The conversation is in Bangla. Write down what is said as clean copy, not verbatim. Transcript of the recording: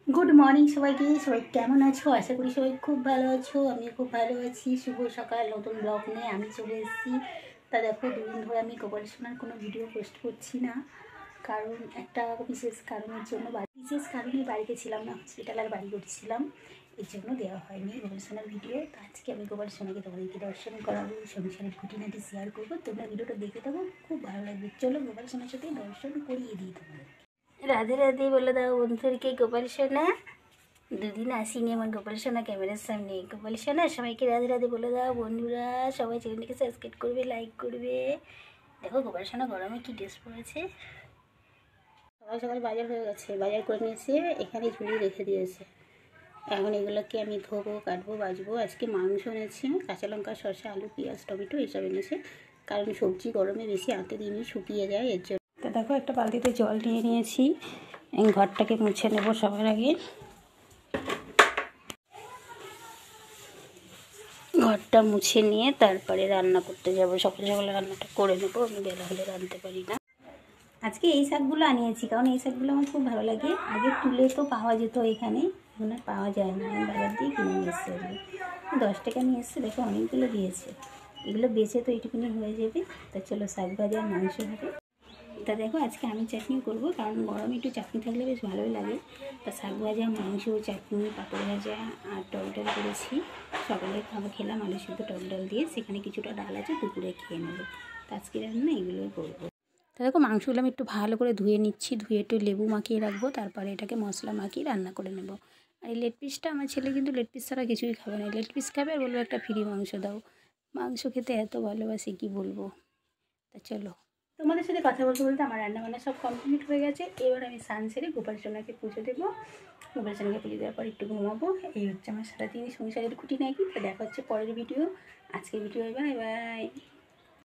गुड मर्निंग সবাইকে সবাই কেমন আছো? আশা করি সবাই খুব ভালো আছো। আমি খুব ভালো আছি। শুভ সকাল, নতুন ব্লগ নিয়ে আমি চলে এসেছি। তা দেখো, দুদিন ধরে আমি গোপালের কোনো ভিডিও পোস্ট করছি না, কারণ একটা বিশেষ কারণের জন্য বাড়িতে ছিলাম না, হসপিটাল আর বাড়ি করছিলাম, এর জন্য দেওয়া হয়নি গোপালের ভিডিও। তো আজকে আমি গোপালের তোমাদেরকে দর্শন করাবো, সংসারের খুঁটিনাটি শেয়ার করবো। তোমরা ভিডিওটা দেখে থাকো, খুব ভালো লাগবে। চলো গোপালের সাথে দর্শন করিয়ে দিই তোমাদের। রাধে রাধে বলে দাও বন্ধুদেরকে। গোপাল সোনা দুদিন আসিনি আমার গোপাল সোনা ক্যামেরার সামনে। গোপাল সোনা সবাইকে রাধে রাধে বলে দাও বন্ধুরা। সবাই চ্যানেলটিকে সাবস্ক্রাইব করবে, লাইক করবে। দেখো গোপাল সোনা গরমে কী ড্রেস পরেছে। সকাল সকাল বাজার হয়ে গেছে, বাজার করে নিয়ে এসে এখানে ঝুলিয়ে রেখে দিয়েছে। এখন এগুলোকে আমি ধোবো, কাটবো, বাজবো। আজকে মাংস এনেছি, কাঁচা লঙ্কা, শসা, আলু, পেঁয়াজ, টমেটো এইসব এনেছে, কারণ সবজি গরমে বেশি আনতে দিনই শুকিয়ে যায়, এর জন্য। তো দেখো, একটা বালতিতে জল নিয়ে নিয়েছি, ঘরটাকে মুছে নেবো সবার আগে। ঘরটা মুছে নিয়ে তারপরে রান্না করতে যাব। সকাল সকালে রান্নাটা করে নেবো, আমি বেলা হলে রাঁধতে পারি না। আজকে এই শাকগুলো আনিয়েছি, কারণ এই শাকগুলো আমার খুব ভালো লাগে। আগে তুলে তো পাওয়া যেত, এখানে এখন আর পাওয়া যায় না। আমি বাজার দিয়ে কিনে নিয়ে এসেছি। আজকে 10 টাকা নিয়ে এসছে, দেখো অনেকগুলো দিয়েছে। এগুলো বেচে তো এইটুকুনি হয়ে যাবে। তা চলো শাক ভাজা আর মাংস হবে। তা দেখো, আজকে আমি চাটনি করবো, কারণ গরমে একটু চাটনি থাকলে বেশ ভালোই লাগে। তা শাক ভাজা, মাংস, চাটনি, পাঁপড় ভাজা আর টক ডাল করেছি। সকালে খেলাম আলু সিদ্ধ টক ডাল দিয়ে, সেখানে কিছুটা ডাল আছে, দুপুরে খেয়ে নেবো। তো আজকে রান্না এগুলোই করবো। তা দেখো, মাংসগুলো আমি একটু ভালো করে ধুয়ে নিচ্ছি, ধুয়ে একটু লেবু মাখিয়ে রাখবো, তারপরে এটাকে মশলা মাখিয়ে রান্না করে নেব। আর এই লেগ পিসটা, আমার ছেলে কিন্তু লেগ পিস ছাড়া কিছুই খাবে না। লেগ পিস খাবে আর বলবো একটা ফ্রি মাংস দাও। মাংস খেতে এত ভালোবাসি, কি বলবো। তা চলো, তোমাদের সাথে কথা বলতে বলতে আমার রান্নাবান্না সব কমপ্লিট হয়ে গেছে। এবার আমি স্নান সেরে গোপাল সোনাকে পুজো দেবো। গোপাল সোনাকে পুজো দেওয়ার পর একটু ঘুমাবো। এই হচ্ছে আমার সারাদিন সংসারের খুঁটিনাটি। তো দেখা হচ্ছে পরের ভিডিও। আজকের ভিডিও বাই বাই।